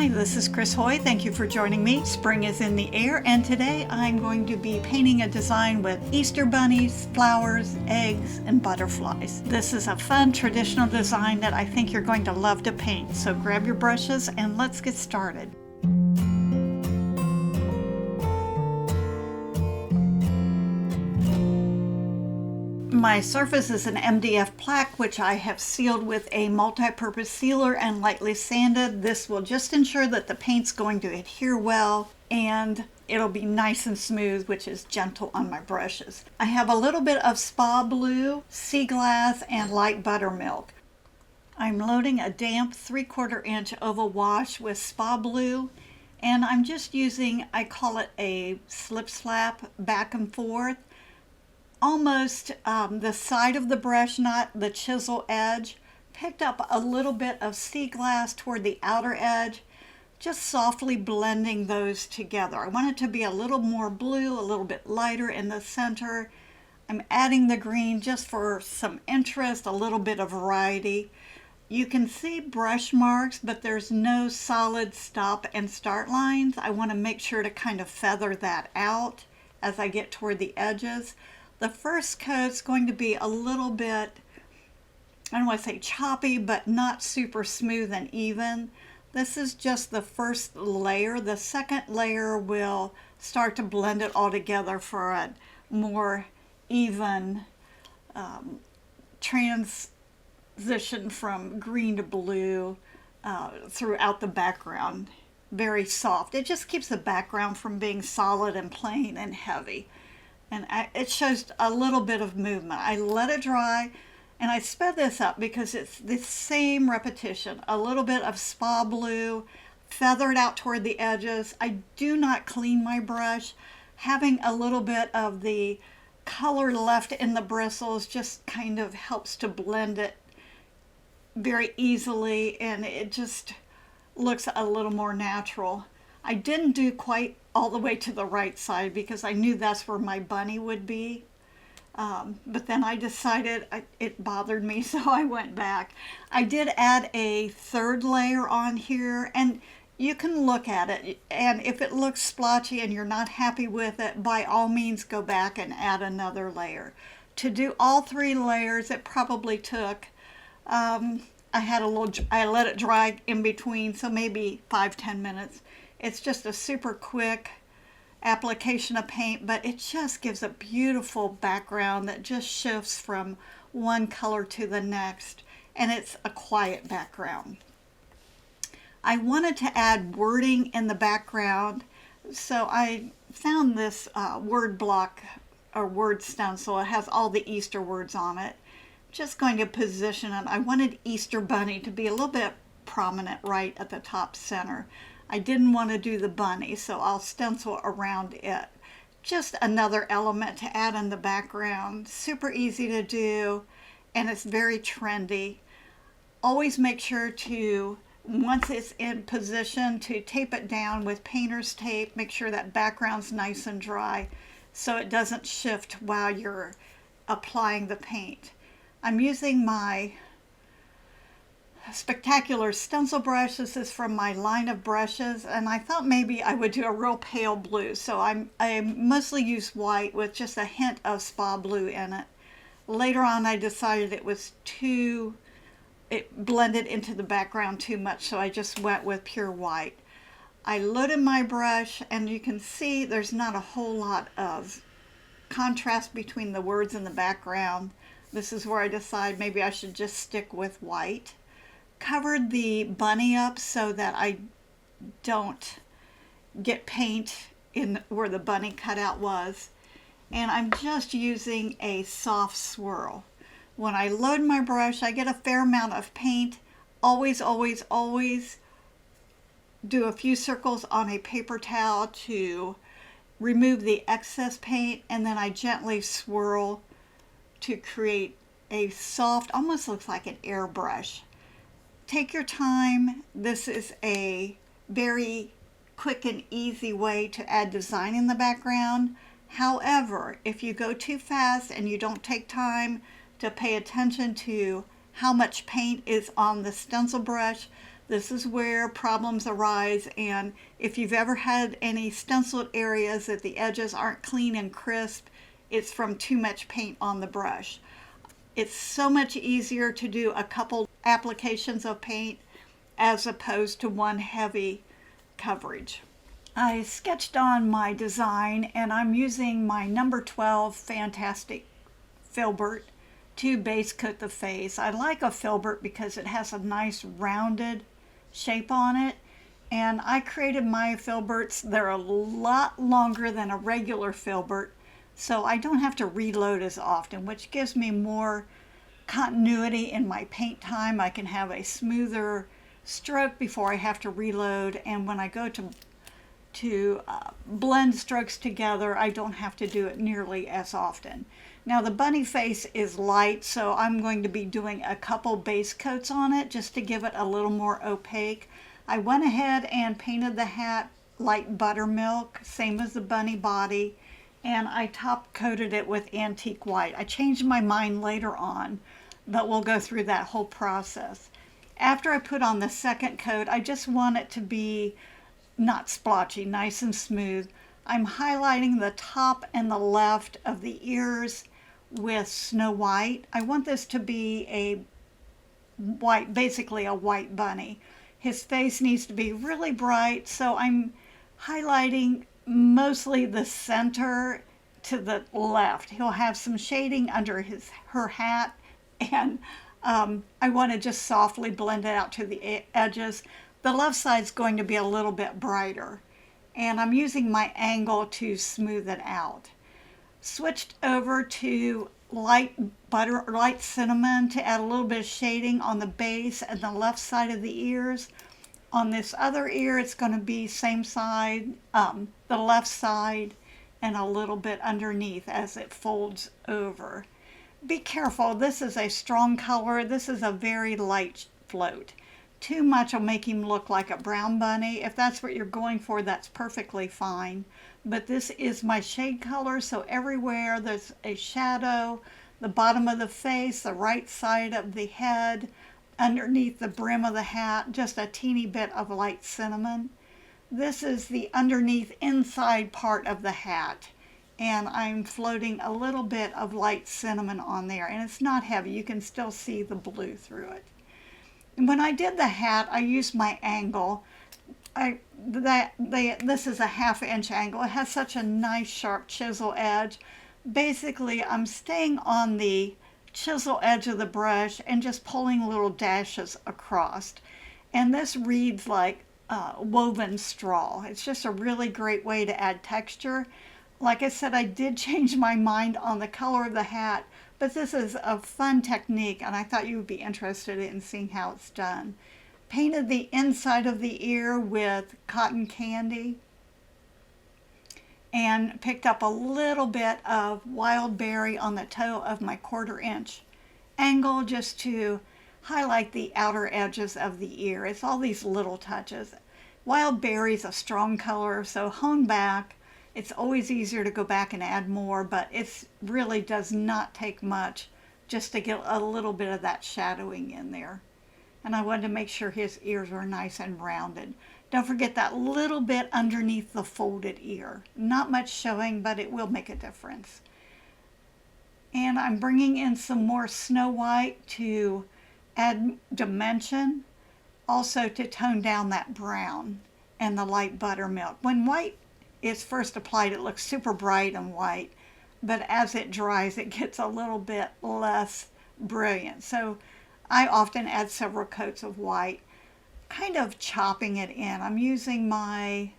Hi, this is Chris Haughey. Thank you for joining me. Spring is in the air, and today I'm going to be painting a design with Easter bunnies, flowers, eggs, and butterflies. This is a fun traditional design that I think you're going to love to paint. So grab your brushes and let's get started. My surface is an MDF plaque, which I have sealed with a multi-purpose sealer and lightly sanded. This will just ensure that the paint's going to adhere well and it'll be nice and smooth, which is gentle on my brushes. I have a little bit of spa blue, sea glass, and light buttermilk. I'm loading a damp 3/4 inch oval wash with spa blue, and I'm just using, I call it a slip slap back and forth. Almost the side of the brush, not the chisel edge. Picked up a little bit of sea glass toward the outer edge, just softly blending those together. I want it to be a little more blue, a little bit lighter in the center. I'm adding the green just for some interest, a little bit of variety. You can see brush marks, but there's no solid stop and start lines. I want to make sure to kind of feather that out as I get toward the edges. The first coat's going to be a little bit, I don't want to say choppy, but not super smooth and even. This is just the first layer. The second layer will start to blend it all together for a more even transition from green to blue throughout the background. Very soft. It just keeps the background from being solid and plain and heavy. And it shows a little bit of movement. I let it dry, and I sped this up because it's the same repetition. A little bit of spa blue, feathered out toward the edges. I do not clean my brush. Having a little bit of the color left in the bristles just kind of helps to blend it very easily, and it just looks a little more natural. I didn't do quite all the way to the right side because I knew that's where my bunny would be. But then I decided it bothered me, so I went back. I did add a third layer on here, and you can look at it. And if it looks splotchy and you're not happy with it, by all means go back and add another layer. To do all 3 layers, it probably took, I let it dry in between, so maybe 5-10 minutes. It's just a super quick application of paint, but it just gives a beautiful background that just shifts from one color to the next, and it's a quiet background. I wanted to add wording in the background, so I found this word block or word stencil. It has all the Easter words on it. Just going to position it. I wanted Easter bunny to be a little bit prominent right at the top center. I didn't want to do the bunny, so I'll stencil around it. Just another element to add in the background. Super easy to do, and it's very trendy. Always make sure to, once it's in position, to tape it down with painter's tape. Make sure that background's nice and dry so it doesn't shift while you're applying the paint. I'm using my Spectacular stencil brush. This is from my line of brushes, and I thought maybe I would do a real pale blue, so I mostly use white with just a hint of spa blue in it. Later on I decided it blended into the background too much, so I just went with pure white. I loaded my brush, and you can see there's not a whole lot of contrast between the words in the background. This is where I decide maybe I should just stick with white. Covered the bunny up so that I don't get paint in where the bunny cutout was. And I'm just using a soft swirl. When I load my brush, I get a fair amount of paint. Always, always, always do a few circles on a paper towel to remove the excess paint, and then I gently swirl to create a soft, almost looks like an airbrush. Take your time. This is a very quick and easy way to add design in the background. However, if you go too fast and you don't take time to pay attention to how much paint is on the stencil brush, This is where problems arise, and if you've ever had any stenciled areas that the edges aren't clean and crisp, it's from too much paint on the brush. It's so much easier to do a couple applications of paint as opposed to one heavy coverage. I sketched on my design, and I'm using my number 12 Fantastic filbert to base coat the face. I like a filbert because it has a nice rounded shape on it, and I created my filberts. They're a lot longer than a regular filbert, so I don't have to reload as often, which gives me more continuity in my paint time. I can have a smoother stroke before I have to reload, and when I go to blend strokes together, I don't have to do it nearly as often. Now the bunny face is light, so I'm going to be doing a couple base coats on it just to give it a little more opaque. I went ahead and painted the hat light buttermilk, same as the bunny body, and I top coated it with antique white. I changed my mind later on, but we'll go through that whole process. After I put on the second coat, I just want it to be not splotchy, nice and smooth. I'm highlighting the top and the left of the ears with Snow White. I want this to be a white, basically a white bunny. His face needs to be really bright, so I'm highlighting mostly the center to the left. He'll have some shading under her hat, and I want to just softly blend it out to the edges. The left side's going to be a little bit brighter, and I'm using my angle to smooth it out. Switched over to light cinnamon to add a little bit of shading on the base and the left side of the ears. On this other ear, it's going to be same side, the left side, and a little bit underneath as it folds over. Be careful, this is a strong color. This is a very light float. Too much will make him look like a brown bunny. If that's what you're going for, that's perfectly fine. But this is my shade color, so everywhere there's a shadow, the bottom of the face, the right side of the head, underneath the brim of the hat, just a teeny bit of light cinnamon. This is the underneath inside part of the hat, and I'm floating a little bit of light cinnamon on there, and it's not heavy. You can still see the blue through it. And when I did the hat, I used my angle. This is a 1/2 inch angle. It has such a nice sharp chisel edge. Basically, I'm staying on the chisel edge of the brush and just pulling little dashes across. And this reads like woven straw. It's just a really great way to add texture. Like I said, I did change my mind on the color of the hat, but this is a fun technique, and I thought you would be interested in seeing how it's done. Painted the inside of the ear with cotton candy and picked up a little bit of wild berry on the toe of my 1/4 inch angle just to highlight the outer edges of the ear. It's all these little touches. Wild berry's a strong color, so hone back. It's always easier to go back and add more, but it really does not take much just to get a little bit of that shadowing in there. And I wanted to make sure his ears were nice and rounded. Don't forget that little bit underneath the folded ear. Not much showing, but it will make a difference. And I'm bringing in some more Snow White to add dimension, also to tone down that brown and the light buttermilk. When white is first applied, it looks super bright and white, but as it dries, it gets a little bit less brilliant. So I often add several coats of white, kind of chopping it in. I'm using my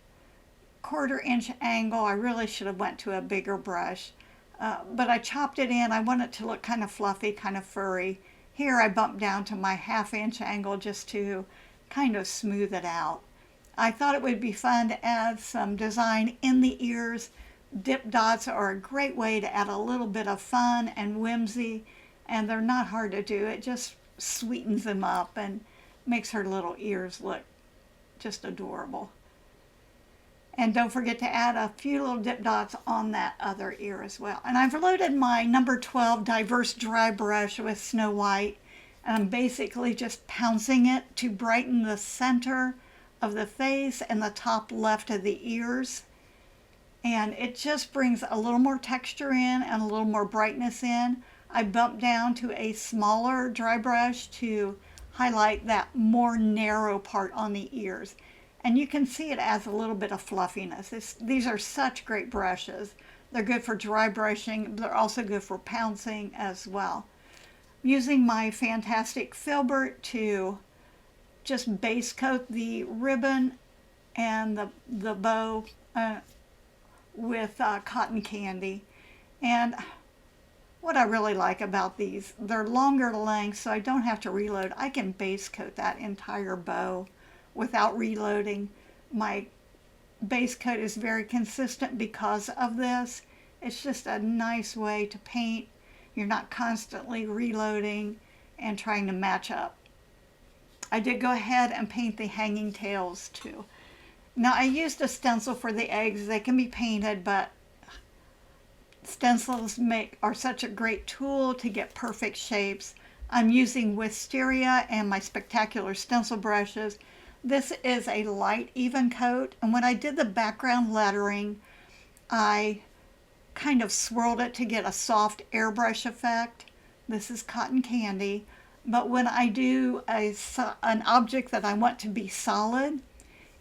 1/4 inch angle. I really should have went to a bigger brush, but I chopped it in. I want it to look kind of fluffy, kind of furry. Here I bumped down to my 1/2 inch angle just to kind of smooth it out. I thought it would be fun to add some design in the ears. Dip dots are a great way to add a little bit of fun and whimsy, and they're not hard to do. It just sweetens them up and makes her little ears look just adorable. And don't forget to add a few little dip dots on that other ear as well. And I've loaded my number 12 diverse dry brush with Snow White, And I'm basically just pouncing it to brighten the center of the face and the top left of the ears. And it just brings a little more texture in and a little more brightness in. I bumped down to a smaller dry brush to highlight that more narrow part on the ears. And you can see it adds a little bit of fluffiness. These are such great brushes. They're good for dry brushing. But they're also good for pouncing as well. Using my fantastic filbert to just base coat the ribbon and the bow with cotton candy. And what I really like about these, they're longer length, so I don't have to reload. I can base coat that entire bow without reloading. My base coat is very consistent because of this. It's just a nice way to paint. You're not constantly reloading and trying to match up. I did go ahead and paint the hanging tails too. Now I used a stencil for the eggs. They can be painted, but stencils are such a great tool to get perfect shapes. I'm using Wisteria and my Spectacular stencil brushes. This is a light even coat, and when I did the background lettering, I kind of swirled it to get a soft airbrush effect. This is cotton candy, but when I do an object that I want to be solid,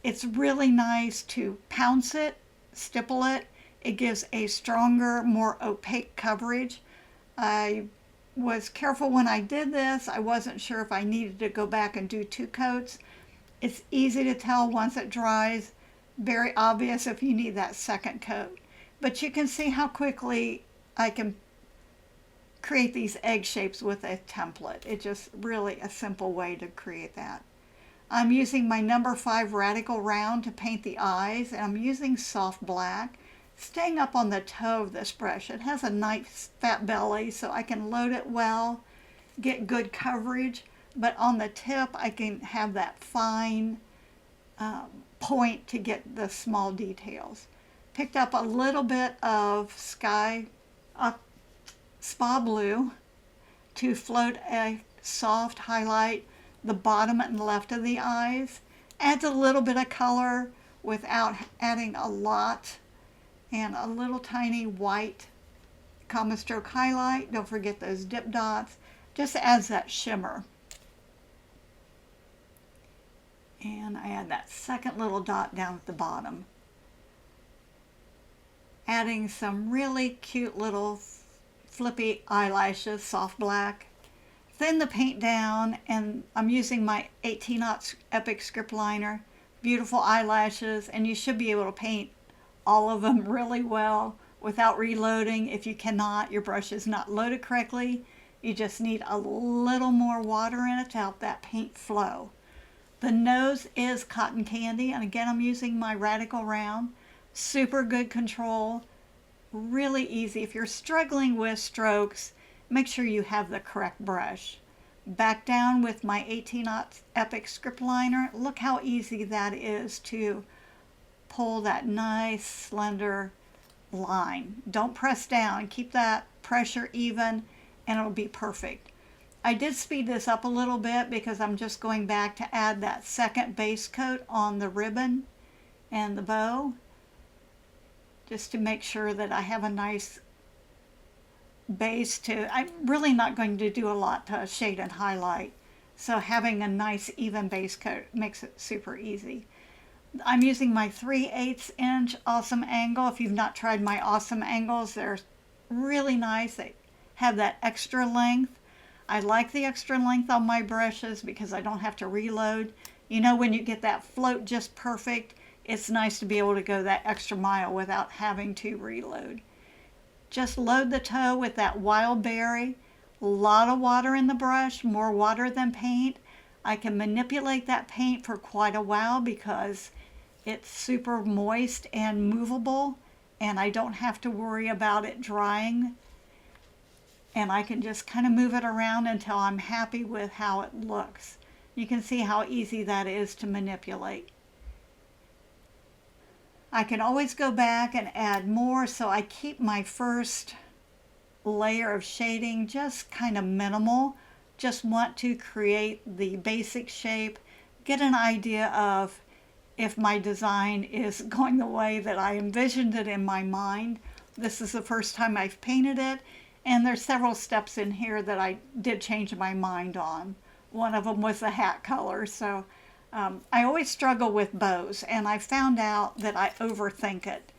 it's really nice to pounce it, stipple it. It gives a stronger, more opaque coverage. I was careful when I did this. I wasn't sure if I needed to go back and do 2 coats. It's easy to tell once it dries. Very obvious if you need that second coat. But you can see how quickly I can create these egg shapes with a template. It's just really a simple way to create that. I'm using my number 5 Radical Round to paint the eyes, and I'm using soft black. Staying up on the toe of this brush. It has a nice fat belly, so I can load it well, get good coverage, but on the tip I can have that fine point to get the small details. Picked up a little bit of Spa Blue to float a soft highlight the bottom and left of the eyes. Adds a little bit of color without adding a lot. And a little tiny white common stroke highlight. Don't forget those dip dots. Just adds that shimmer. And I add that second little dot down at the bottom. Adding some really cute little flippy eyelashes, soft black. Thin the paint down, and I'm using my 18-aught Epic script liner. Beautiful eyelashes, and you should be able to paint all of them really well without reloading. If you cannot, your brush is not loaded correctly. You just need a little more water in it to help that paint flow. The nose is cotton candy, and again I'm using my Radical Round. Super good control, really easy. If you're struggling with strokes, make sure you have the correct brush. Back down with my 18-aught Epic script liner. Look how easy that is to pull that nice slender line. Don't press down. Keep that pressure even and it'll be perfect. I did speed this up a little bit because I'm just going back to add that second base coat on the ribbon and the bow, just to make sure that I have a nice base I'm really not going to do a lot to shade and highlight, so having a nice even base coat makes it super easy. I'm using my 3/8 inch Awesome Angle. If you've not tried my Awesome Angles, they're really nice. They have that extra length. I like the extra length on my brushes because I don't have to reload. You know, when you get that float just perfect, it's nice to be able to go that extra mile without having to reload. Just load the toe with that Wild Berry. A lot of water in the brush, more water than paint. I can manipulate that paint for quite a while because it's super moist and movable, and I don't have to worry about it drying. And I can just kind of move it around until I'm happy with how it looks. You can see how easy that is to manipulate. I can always go back and add more, so I keep my first layer of shading just kind of minimal. just want to create the basic shape, get an idea of if my design is going the way that I envisioned it in my mind. This is the first time I've painted it, and there's several steps in here that I did change my mind on. One of them was the hat color, so I always struggle with bows, and I found out that I overthink it.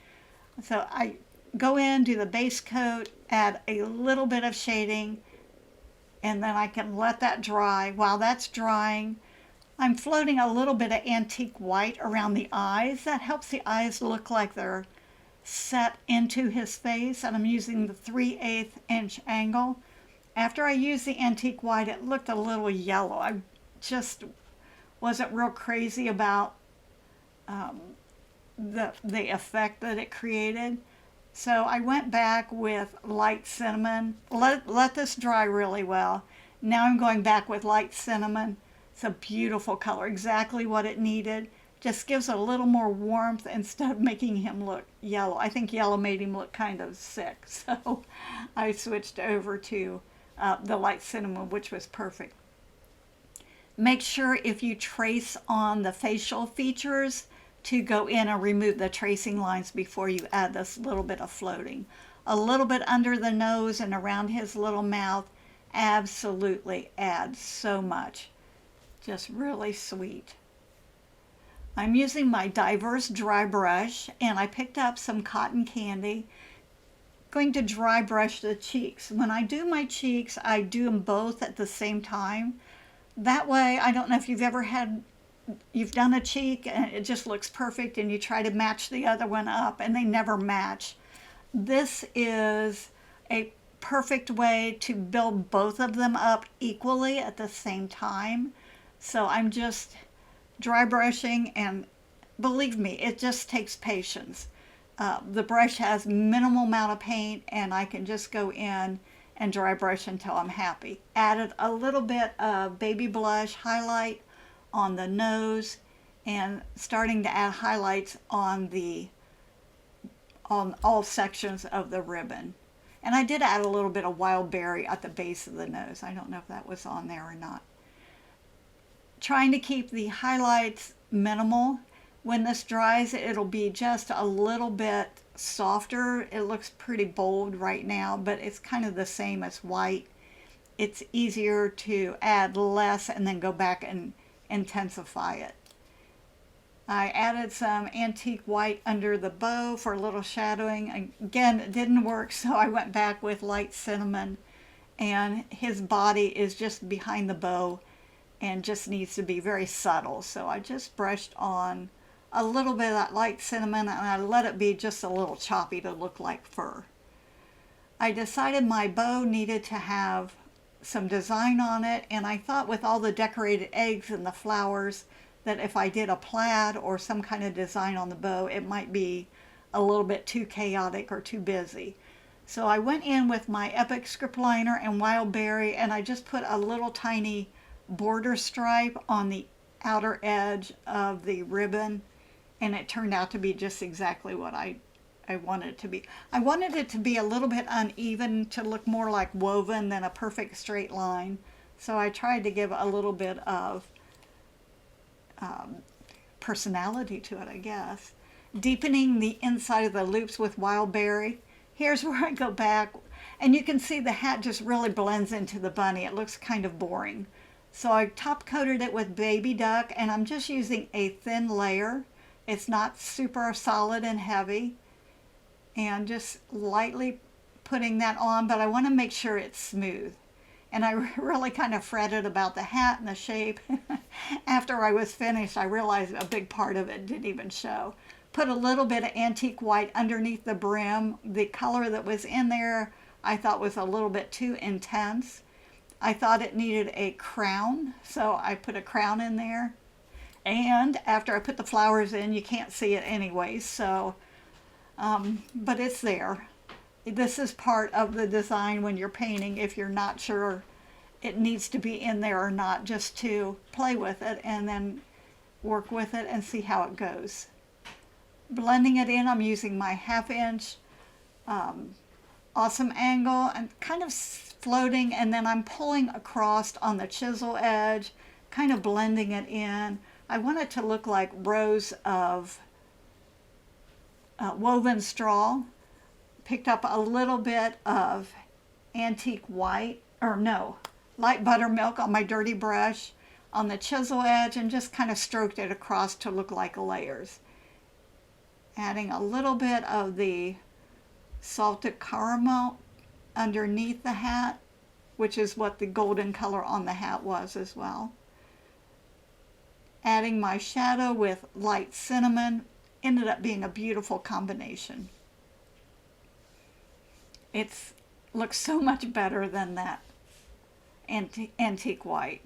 So I go in, do the base coat, add a little bit of shading, and then I can let that dry. While that's drying, I'm floating a little bit of antique white around the eyes. That helps the eyes look like they're set into his face, and I'm using the 3/8 inch angle. After I used the antique white, it looked a little yellow. I just wasn't real crazy about the effect that it created. So I went back with light cinnamon, let this dry really well. Now I'm going back with light cinnamon. It's a beautiful color, exactly what it needed. Just gives a little more warmth instead of making him look yellow. I think yellow made him look kind of sick, so I switched over to the light cinnamon, which was perfect. Make sure if you trace on the facial features to go in and remove the tracing lines before you add this little bit of floating. A little bit under the nose and around his little mouth absolutely adds so much. Just really sweet. I'm using my diverse dry brush, and I picked up some cotton candy. Going to dry brush the cheeks. When I do my cheeks, I do them both at the same time. That way, I don't know if you've done a cheek and it just looks perfect and you try to match the other one up and they never match. This is a perfect way to build both of them up equally at the same time. So I'm just dry brushing, and believe me, it just takes patience. The brush has minimal amount of paint, and I can just go in and dry brush until I'm happy. Added a little bit of baby blush highlight on the nose, and starting to add highlights on all sections of the ribbon. And I did add a little bit of wild berry at the base of the nose. I don't know if that was on there or not. Trying to keep the highlights minimal. When this dries, it'll be just a little bit softer. It looks pretty bold right now, but it's kind of the same as white. It's easier to add less and then go back and intensify it. I added some antique white under the bow for a little shadowing. Again, it didn't work, so I went back with light cinnamon, and his body is just behind the bow and just needs to be very subtle. So I just brushed on a little bit of that light cinnamon, and I let it be just a little choppy to look like fur. I decided my bow needed to have some design on it, and I thought with all the decorated eggs and the flowers that if I did a plaid or some kind of design on the bow, it might be a little bit too chaotic or too busy. So I went in with my Epic script liner and wild berry, and I just put a little tiny border stripe on the outer edge of the ribbon, and it turned out to be just exactly what I wanted it to be. I wanted it to be a little bit uneven, to look more like woven than a perfect straight line. So I tried to give a little bit of personality to it, I guess. Deepening the inside of the loops with wild berry. Here's where I go back, and you can see the hat just really blends into the bunny. It looks kind of boring. So I top coated it with baby duck, and I'm just using a thin layer. It's not super solid and heavy, and just lightly putting that on, but I want to make sure it's smooth. And I really kind of fretted about the hat and the shape. After I was finished, I realized a big part of it didn't even show. Put a little bit of antique white underneath the brim. The color that was in there I thought was a little bit too intense. I thought it needed a crown, so I put a crown in there. And after I put the flowers in, you can't see it anyway, so, but it's there. This is part of the design when you're painting, if you're not sure it needs to be in there or not, just to play with it and then work with it and see how it goes. Blending it in, I'm using my 1/2 inch awesome angle and kind of floating, and then I'm pulling across on the chisel edge, kind of blending it in. I want it to look like rows of woven straw. Picked up a little bit of antique white, or no, light buttermilk on my dirty brush on the chisel edge and just kind of stroked it across to look like layers. Adding a little bit of the salted caramel underneath the hat, which is what the golden color on the hat was as well. Adding my shadow with light cinnamon, ended up being a beautiful combination. It looks so much better than that antique white.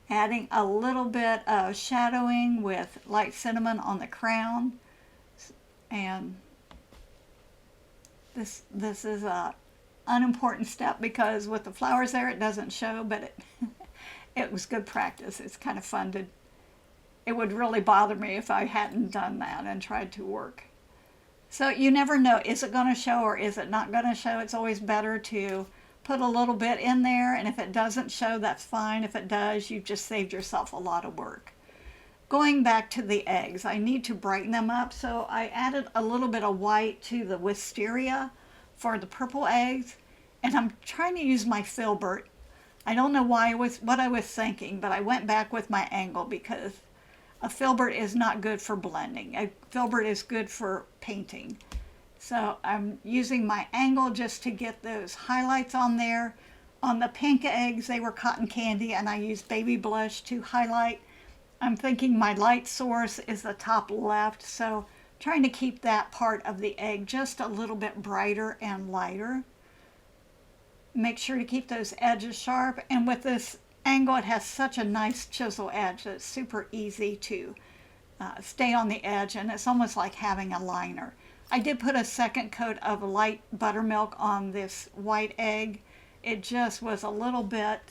Adding a little bit of shadowing with light cinnamon on the crown, and this is a unimportant step because with the flowers there it doesn't show, but it was good practice. It's kind of fun to, it would really bother me if I hadn't done that and tried to work. So you never know, is it going to show or is it not going to show? It's always better to put a little bit in there, and if it doesn't show, that's fine. If it does, you've just saved yourself a lot of work. Going back to the eggs, I need to brighten them up, so I added a little bit of white to the wisteria for the purple eggs, and I'm trying to use my filbert. I don't know what I was thinking, but I went back with my angle because a filbert is not good for blending. A filbert is good for painting. So I'm using my angle just to get those highlights on there. On the pink eggs, they were cotton candy, and I used baby blush to highlight. I'm thinking my light source is the top left, so trying to keep that part of the egg just a little bit brighter and lighter. Make sure to keep those edges sharp, and with this angle it has such a nice chisel edge that it's super easy to stay on the edge, and it's almost like having a liner. I did put a second coat of light buttermilk on this white egg. It just was a little bit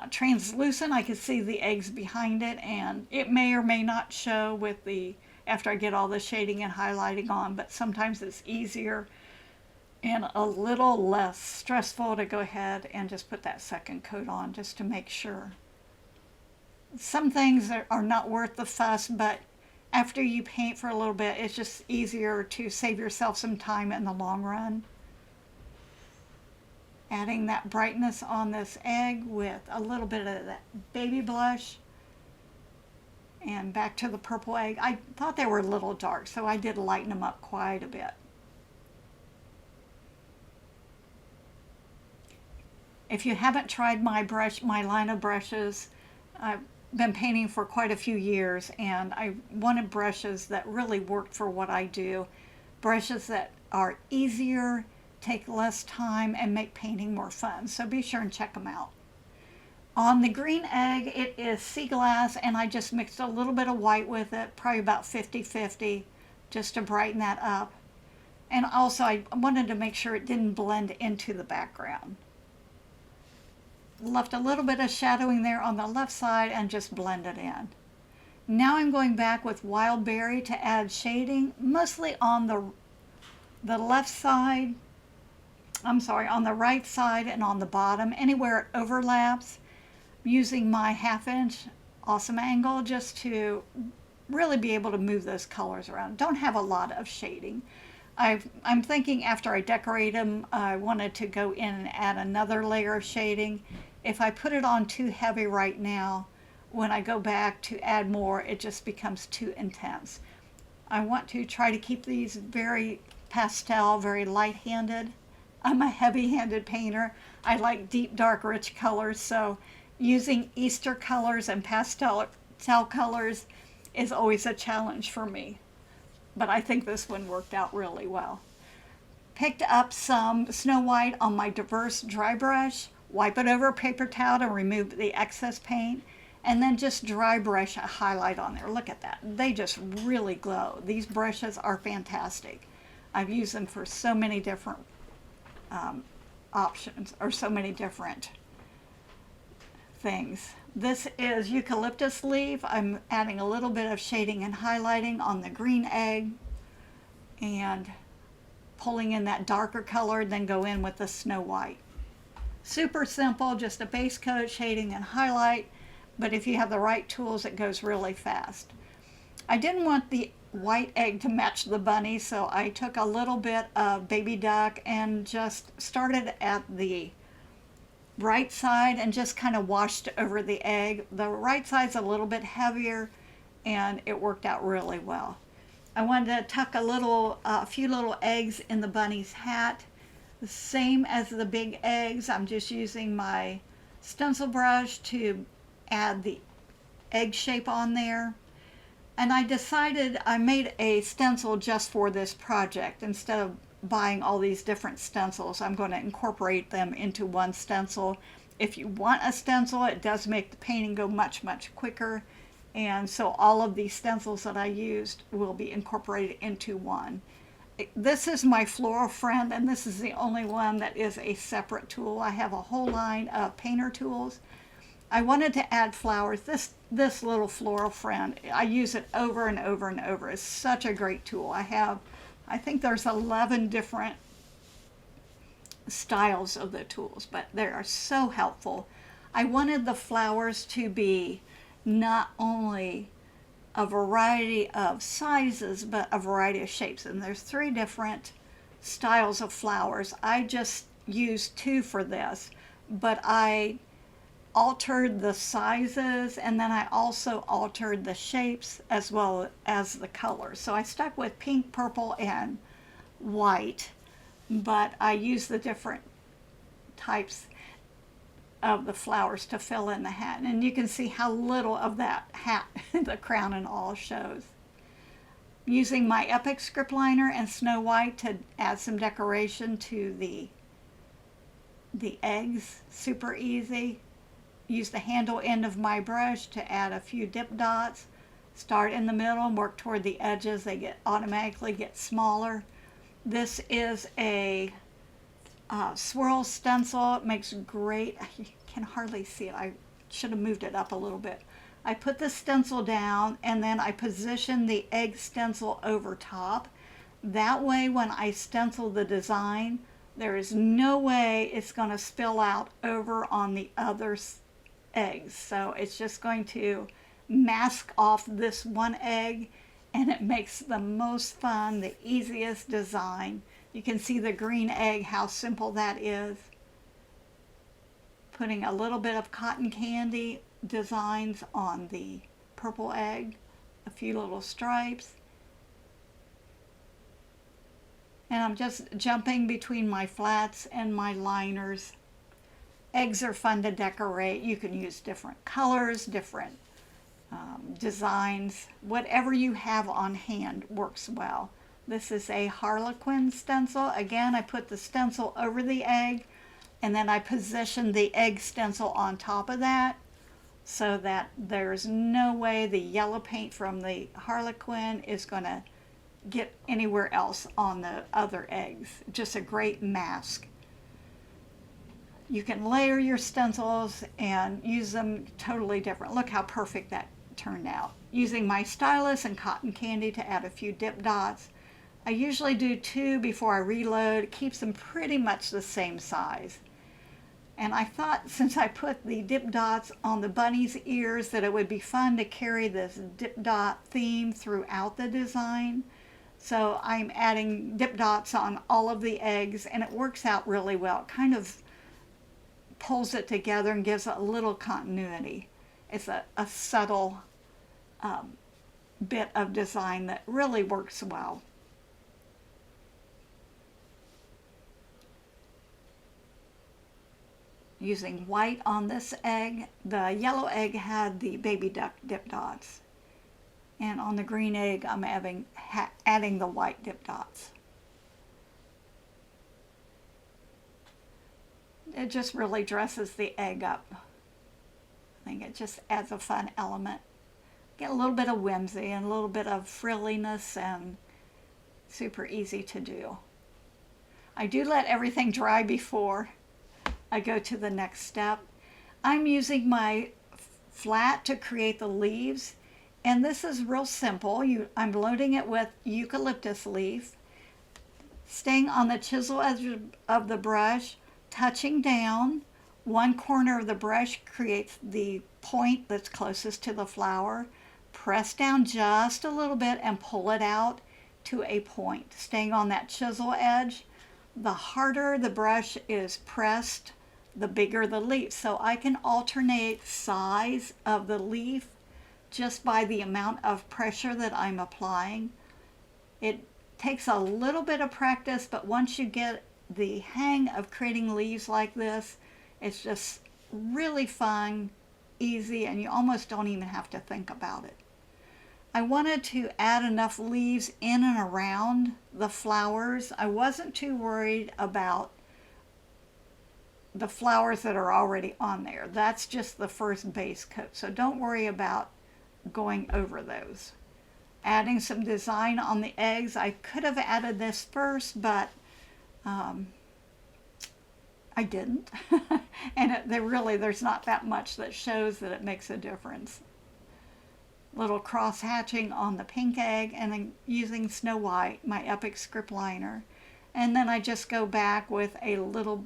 translucent. I could see the eggs behind it, and it may or may not show with the after I get all the shading and highlighting on, but sometimes it's easier and a little less stressful to go ahead and just put that second coat on just to make sure. Some things are not worth the fuss, but after you paint for a little bit, it's just easier to save yourself some time in the long run. Adding that brightness on this egg with a little bit of that baby blush. And back to the purple egg. I thought they were a little dark, so I did lighten them up quite a bit. If you haven't tried my line of brushes, I've been painting for quite a few years, and I wanted brushes that really worked for what I do. Brushes that are easier, take less time, and make painting more fun. So be sure and check them out. On the green egg, it is sea glass, and I just mixed a little bit of white with it, probably about 50-50, just to brighten that up. And also I wanted to make sure it didn't blend into the background. Left a little bit of shadowing there on the left side and just blend it in. Now I'm going back with wild berry to add shading, mostly on the left side, on the right side and on the bottom, anywhere it overlaps, using my 1/2 inch awesome angle just to really be able to move those colors around. Don't have a lot of shading. I'm thinking after I decorate them, I wanted to go in and add another layer of shading. If I put it on too heavy right now, when I go back to add more, it just becomes too intense. I want to try to keep these very pastel, very light-handed. I'm a heavy-handed painter. I like deep, dark, rich colors, so using Easter colors and pastel colors is always a challenge for me. But I think this one worked out really well. Picked up some Snow White on my Diverse dry brush, wipe it over a paper towel and remove the excess paint, and then just dry brush a highlight on there. Look at that. They just really glow. These brushes are fantastic. I've used them for so many different options, or so many different things. This is eucalyptus leaf. I'm adding a little bit of shading and highlighting on the green egg and pulling in that darker color, then go in with the snow white. Super simple, just a base coat, shading, and highlight, but if you have the right tools, it goes really fast. I didn't want the white egg to match the bunny, so I took a little bit of baby duck and just started at the right side and just kind of washed over the egg. The right side's a little bit heavier, and it worked out really well. I wanted to tuck a few little eggs in the bunny's hat. The same as the big eggs, I'm just using my stencil brush to add the egg shape on there. And I made a stencil just for this project. Instead of buying all these different stencils, I'm going to incorporate them into one stencil. If you want a stencil, it does make the painting go much, much quicker. And so all of these stencils that I used will be incorporated into one. This is my floral friend, and this is the only one that is a separate tool. I have a whole line of painter tools. I wanted to add flowers. This little floral friend, I use it over and over and over. It's such a great tool. I think there's 11 different styles of the tools, but they are so helpful. I wanted the flowers to be not only a variety of sizes, but a variety of shapes. And there's 3 different styles of flowers. I just used 2 for this, but I altered the sizes, and then I also altered the shapes as well as the colors. So I stuck with pink, purple, and white, but I used the different types of the flowers to fill in the hat. And you can see how little of that hat, the crown and all, shows. Using my Epic script liner and Snow White to add some decoration to the eggs, super easy. Use the handle end of my brush to add a few dip dots. Start in the middle and work toward the edges. They automatically get smaller. This is a swirl stencil. It makes great, you can hardly see it. I should have moved it up a little bit. I put the stencil down and then I position the egg stencil over top. That way when I stencil the design, there is no way it's going to spill out over on the other eggs. So it's just going to mask off this one egg, and it makes the most fun, the easiest design. You can see the green egg, how simple that is. Putting a little bit of cotton candy designs on the purple egg, a few little stripes. And I'm just jumping between my flats and my liners. Eggs are fun to decorate. You can use different colors, different designs. Whatever you have on hand works well. This is a Harlequin stencil. Again, I put the stencil over the egg, and then I position the egg stencil on top of that so that there's no way the yellow paint from the Harlequin is going to get anywhere else on the other eggs. Just a great mask. You can layer your stencils and use them totally different. Look how perfect that turned out. Using my stylus and cotton candy to add a few dip dots. I usually do 2 before I reload. It keeps them pretty much the same size. And I thought, since I put the dip dots on the bunny's ears, that it would be fun to carry this dip dot theme throughout the design. So I'm adding dip dots on all of the eggs, and it works out really well. It kind of pulls it together and gives it a little continuity. It's a subtle bit of design that really works well. Using white on this egg. The yellow egg had the baby duck dip dots. And on the green egg, I'm adding the white dip dots. It just really dresses the egg up. I think it just adds a fun element. Get a little bit of whimsy and a little bit of frilliness, and super easy to do. I do let everything dry before I go to the next step. I'm using my flat to create the leaves, and this is real simple. I'm loading it with eucalyptus leaf, Staying on the chisel edge of the brush, touching down, one corner of the brush creates the point that's closest to the flower. Press down just a little bit and pull it out to a point. Staying on that chisel edge, the harder the brush is pressed, the bigger the leaf. So I can alternate size of the leaf just by the amount of pressure that I'm applying. It takes a little bit of practice, but once you get the hang of creating leaves like this, it's just really fun, easy, and you almost don't even have to think about it. I wanted to add enough leaves in and around the flowers. I wasn't too worried about the flowers that are already on there. That's just the first base coat, so don't worry about going over those. Adding some design on the eggs. I could have added this first, but I didn't. And there's not that much that shows that it makes a difference. Little cross hatching on the pink egg, and then using Snow White, my Epic script liner. And then I just go back with a little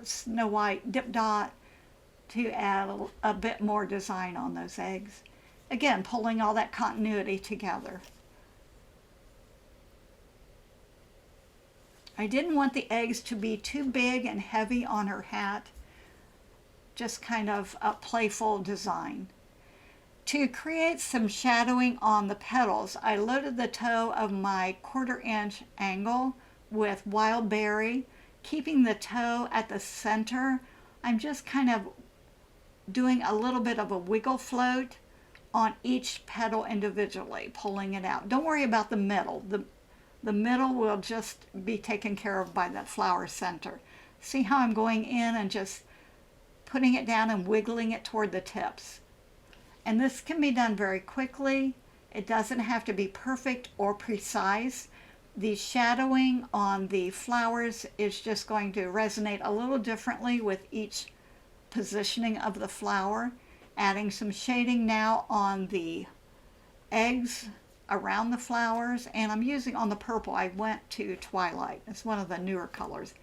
Snow White dip dot to add a bit more design on those eggs. Again, pulling all that continuity together. I didn't want the eggs to be too big and heavy on her hat. Just kind of a playful design. To create some shadowing on the petals, I loaded the toe of my 1/4 inch angle with wild berry, keeping the toe at the center. I'm just kind of doing a little bit of a wiggle float on each petal individually, pulling it out. Don't worry about the middle. The middle will just be taken care of by that flower center. See how I'm going in and just putting it down and wiggling it toward the tips. And this can be done very quickly. It doesn't have to be perfect or precise. The shadowing on the flowers is just going to resonate a little differently with each positioning of the flower. Adding some shading now on the eggs around the flowers, and I'm using on the purple, I went to Twilight. It's one of the newer colors.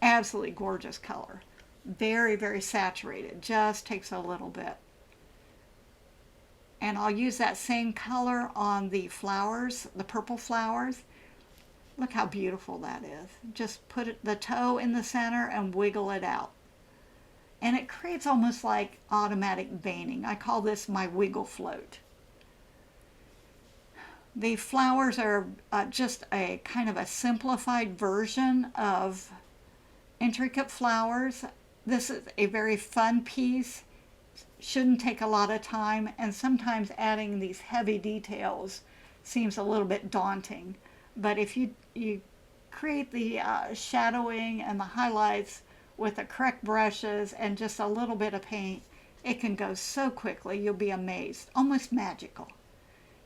Absolutely gorgeous color. Very, very saturated. Just takes a little bit. And I'll use that same color on the flowers, the purple flowers. Look how beautiful that is. Just put the toe in the center and wiggle it out. And it creates almost like automatic veining. I call this my wiggle float. The flowers are just a kind of a simplified version of intricate flowers. This is a very fun piece. Shouldn't take a lot of time, and sometimes adding these heavy details seems a little bit daunting. But if you create the shadowing and the highlights with the correct brushes and just a little bit of paint, it can go so quickly, you'll be amazed. Almost magical.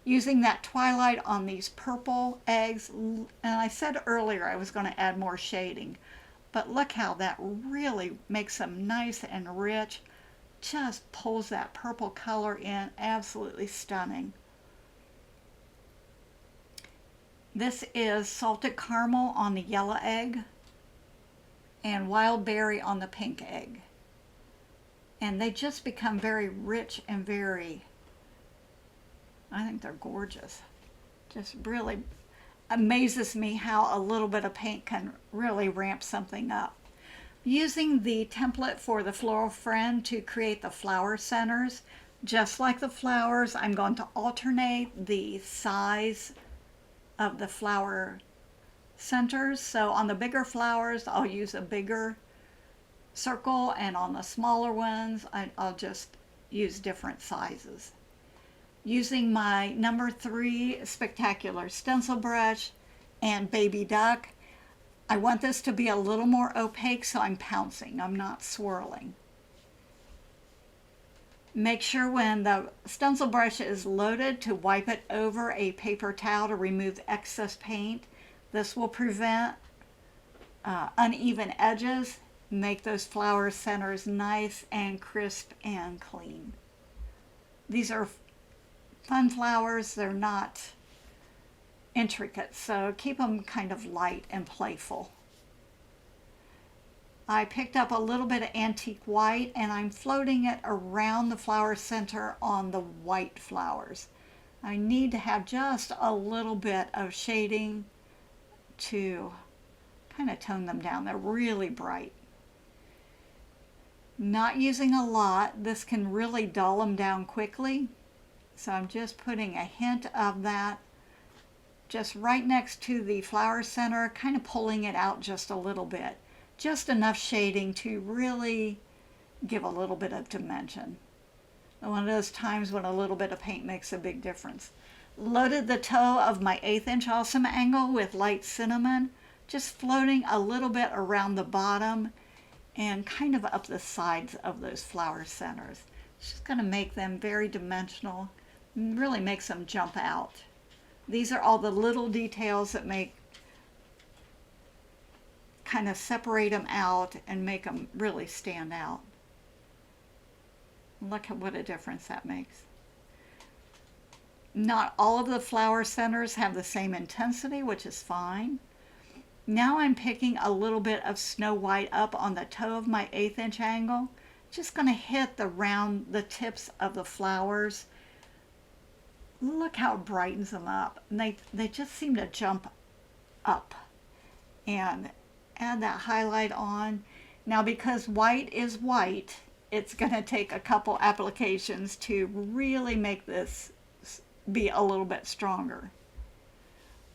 Using that Twilight on these purple eggs, and I said earlier I was going to add more shading, but look how that really makes them nice and rich. Just pulls that purple color in, absolutely stunning. This is salted caramel on the yellow egg and wild berry on the pink egg. And they just become very rich and very, I think they're gorgeous. Just really amazes me how a little bit of paint can really ramp something up. Using the template for the Floral Friend to create the flower centers, just like the flowers, I'm going to alternate the size of the flower centers. So on the bigger flowers, I'll use a bigger circle, and on the smaller ones, I'll just use different sizes. Using my number 3 Spectacular stencil brush and Baby Duck, I want this to be a little more opaque, so I'm pouncing. I'm not swirling. Make sure when the stencil brush is loaded to wipe it over a paper towel to remove excess paint. This will prevent uneven edges, make those flower centers nice and crisp and clean. These are fun flowers. They're not intricate, so keep them kind of light and playful. I picked up a little bit of antique white and I'm floating it around the flower center on the white flowers. I need to have just a little bit of shading to kind of tone them down. They're really bright. Not using a lot. This can really dull them down quickly. So I'm just putting a hint of that just right next to the flower center, kind of pulling it out just a little bit. Just enough shading to really give a little bit of dimension. One of those times when a little bit of paint makes a big difference. Loaded the toe of my 1/8 inch awesome angle with light cinnamon, just floating a little bit around the bottom and kind of up the sides of those flower centers. It's just going to make them very dimensional and really makes them jump out. These are all the little details that make kind of separate them out and make them really stand out. Look at what a difference that makes. Not all of the flower centers have the same intensity, which is fine. Now I'm picking a little bit of Snow White up on the toe of my 1/8 inch angle. Just going to hit the tips of the flowers. Look how it brightens them up. And they just seem to jump up. And add that highlight on. Now because white is white, it's going to take a couple applications to really make this be a little bit stronger.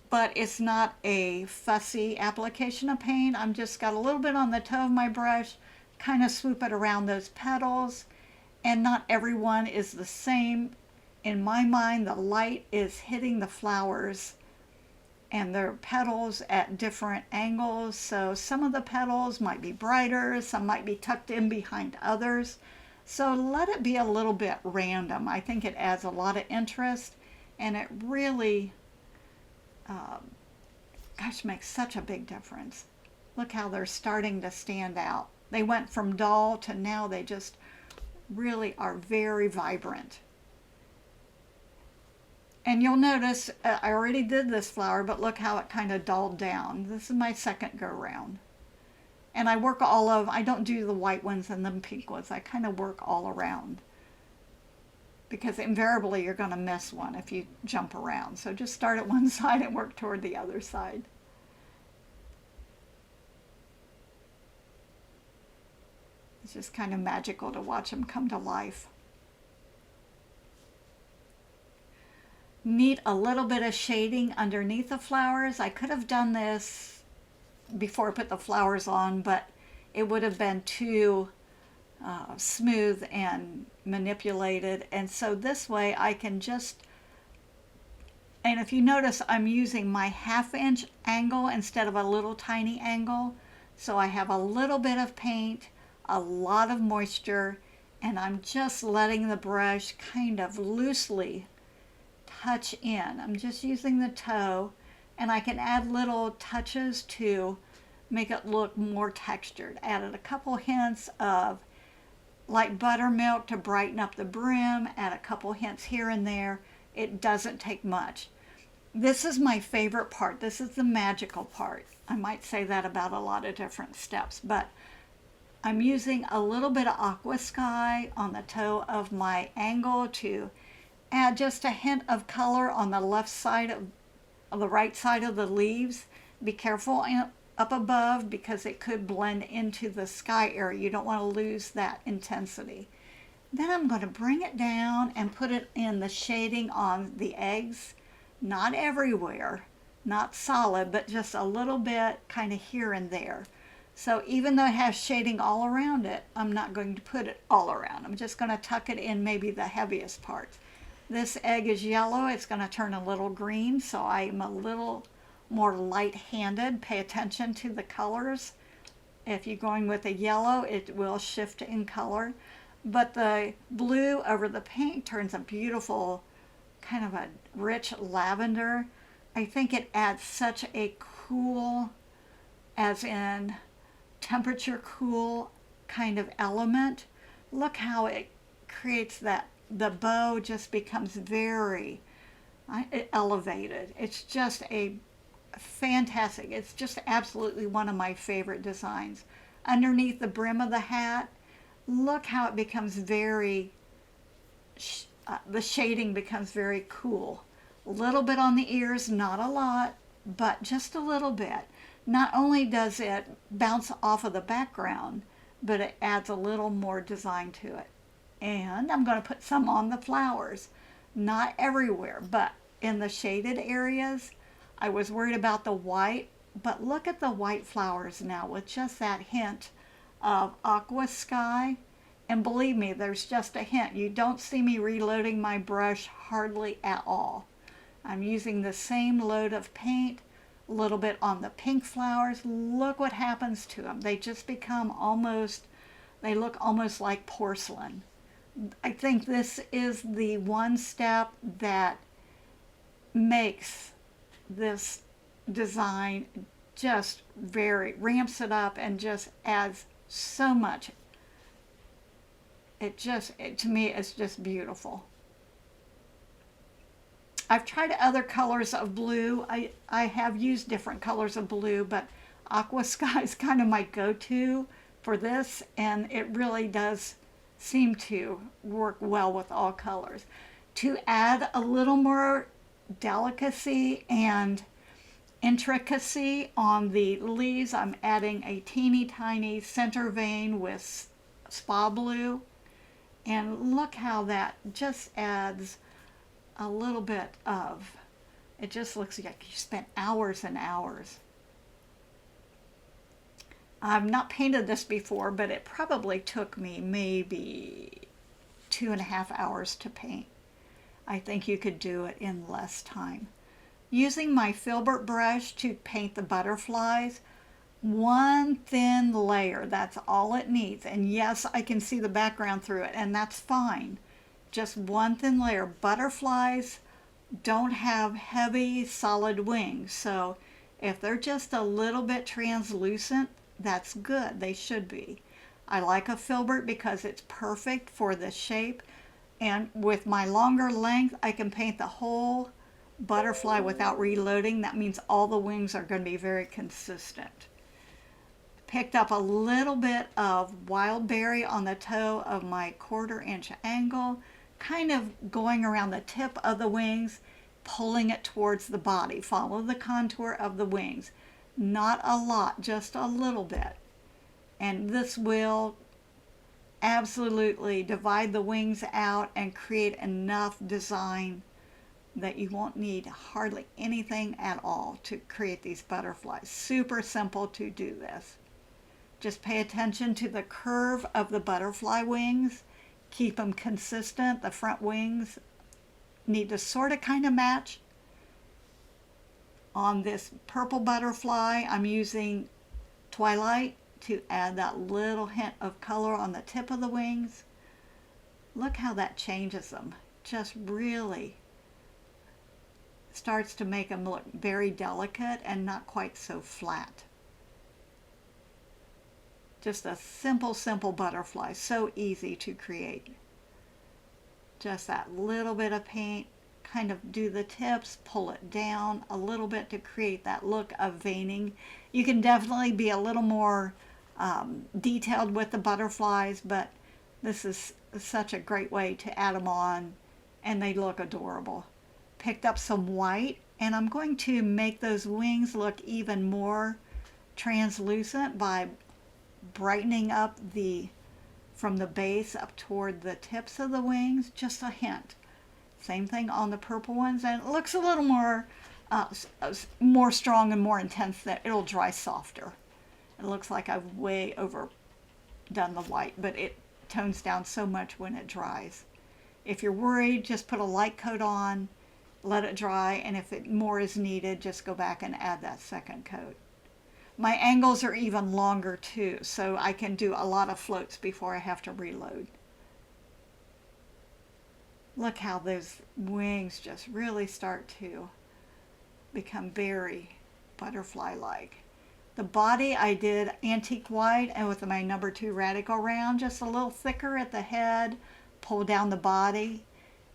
But it's not a fussy application of paint. I'm just got a little bit on the toe of my brush, kind of swoop it around those petals, and not everyone is the same. In my mind, the light is hitting the flowers and their petals at different angles. So some of the petals might be brighter, some might be tucked in behind others. So let it be a little bit random. I think it adds a lot of interest and it really, makes such a big difference. Look how they're starting to stand out. They went from dull to now they just really are very vibrant. And you'll notice, I already did this flower, but look how it kind of dulled down. This is my second go round. And I work I don't do the white ones and the pink ones. I kind of work all around. Because invariably you're going to miss one if you jump around. So just start at one side and work toward the other side. It's just kind of magical to watch them come to life. Need a little bit of shading underneath the flowers. I could have done this before I put the flowers on, but it would have been too smooth and manipulated. And so this way I can just, and if you notice, I'm using my 1/2 inch angle instead of a little tiny angle. So I have a little bit of paint, a lot of moisture, and I'm just letting the brush kind of loosely touch in. I'm just using the toe, and I can add little touches to make it look more textured. Added a couple hints of light buttermilk to brighten up the brim, add a couple hints here and there. It doesn't take much. This is my favorite part. This is the magical part. I might say that about a lot of different steps, but I'm using a little bit of aqua sky on the toe of my angle to add just a hint of color on the left side of the right side of the leaves. Be careful up above because it could blend into the sky area. You don't want to lose that intensity. Then I'm going to bring it down and put it in the shading on the eggs. Not everywhere, not solid, but just a little bit kind of here and there. So even though it has shading all around it, I'm not going to put it all around. I'm just going to tuck it in maybe the heaviest parts. This egg is yellow. It's going to turn a little green, so I'm a little more light-handed. Pay attention to the colors. If you're going with a yellow, it will shift in color. But the blue over the pink turns a beautiful kind of a rich lavender. I think it adds such a cool, as in temperature cool kind of element. Look how it creates that. The bow just becomes very elevated. It's just a fantastic. It's just absolutely one of my favorite designs. Underneath the brim of the hat, look how it becomes very, the shading becomes very cool. A little bit on the ears, not a lot, but just a little bit. Not only does it bounce off of the background, but it adds a little more design to it. And I'm going to put some on the flowers. Not everywhere, but in the shaded areas. I was worried about the white, but look at the white flowers now with just that hint of aqua sky. And believe me, there's just a hint. You don't see me reloading my brush hardly at all. I'm using the same load of paint, a little bit on the pink flowers. Look what happens to them. They just become almost, they look almost like porcelain. I think this is the one step that makes this design just very, ramps it up and just adds so much. To me, it's just beautiful. I've tried other colors of blue. I have used different colors of blue, but aqua sky is kind of my go-to for this, and it really does seem to work well with all colors. To add a little more delicacy and intricacy on the leaves, I'm adding a teeny tiny center vein with spa blue. And look how that just adds a little bit of, it just looks like you spent hours and hours. I've not painted this before, but it probably took me maybe 2.5 hours to paint. I think you could do it in less time. Using my filbert brush to paint the butterflies, one thin layer, that's all it needs. And yes, I can see the background through it, and that's fine. Just one thin layer. Butterflies don't have heavy, solid wings, so if they're just a little bit translucent, that's good. They should be. I like a filbert because it's perfect for the shape, and with my longer length, I can paint the whole butterfly without reloading. That means all the wings are going to be very consistent. Picked up a little bit of wild berry on the toe of my 1/4 inch angle, kind of going around the tip of the wings, pulling it towards the body. Follow the contour of the wings. Not a lot, just a little bit. And this will absolutely divide the wings out and create enough design that you won't need hardly anything at all to create these butterflies. Super simple to do this. Just pay attention to the curve of the butterfly wings. Keep them consistent. The front wings need to sort of kind of match. On this purple butterfly, I'm using Twilight to add that little hint of color on the tip of the wings. Look how that changes them. Just really starts to make them look very delicate and not quite so flat. Just a simple, simple butterfly. So easy to create. Just that little bit of paint. Kind of do the tips, pull it down a little bit to create that look of veining. You can definitely be a little more detailed with the butterflies, but this is such a great way to add them on, and they look adorable. Picked up some white, and I'm going to make those wings look even more translucent by brightening up from the base up toward the tips of the wings, just a hint. Same thing on the purple ones, and it looks a little more strong and more intense. That it'll dry softer. It looks like I've way overdone the white, but it tones down so much when it dries. If you're worried, just put a light coat on, let it dry, and if more is needed, just go back and add that second coat. My angles are even longer too, so I can do a lot of floats before I have to reload. Look how those wings just really start to become very butterfly-like. The body I did antique white and with my number 2 radical round, just a little thicker at the head, pull down the body,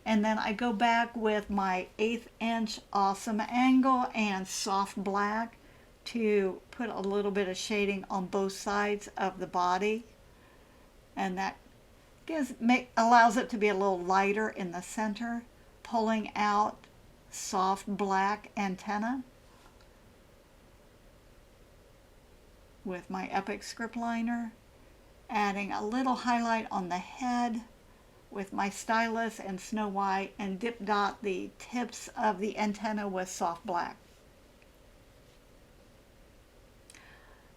And then I go back with my 1/8 inch awesome angle and soft black to put a little bit of shading on both sides of the body. And that allows it to be a little lighter in the center, pulling out soft black antenna with my Epic script liner, adding a little highlight on the head with my stylus and Snow White, and dip dot the tips of the antenna with soft black.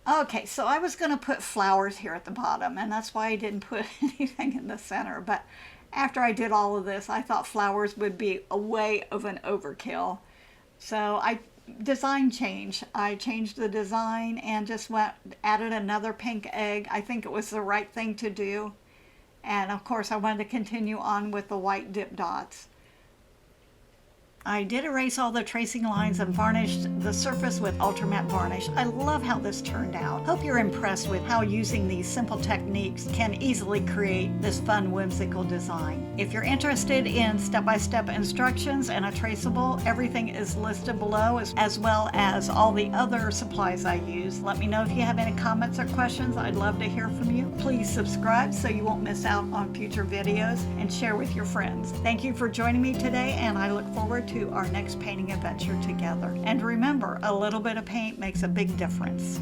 Okay, so I was going to put flowers here at the bottom, and that's why I didn't put anything in the center. But after I did all of this, I thought flowers would be a way of an overkill. So design change. I changed the design and just added another pink egg. I think it was the right thing to do. And of course, I wanted to continue on with the white dip dots. I did erase all the tracing lines and varnished the surface with ultramatte varnish. I love how this turned out. Hope you're impressed with how using these simple techniques can easily create this fun, whimsical design. If you're interested in step-by-step instructions and a traceable, everything is listed below, as well as all the other supplies I use. Let me know if you have any comments or questions. I'd love to hear from you. Please subscribe so you won't miss out on future videos, and share with your friends. Thank you for joining me today, and I look forward to our next painting adventure together. And remember, a little bit of paint makes a big difference.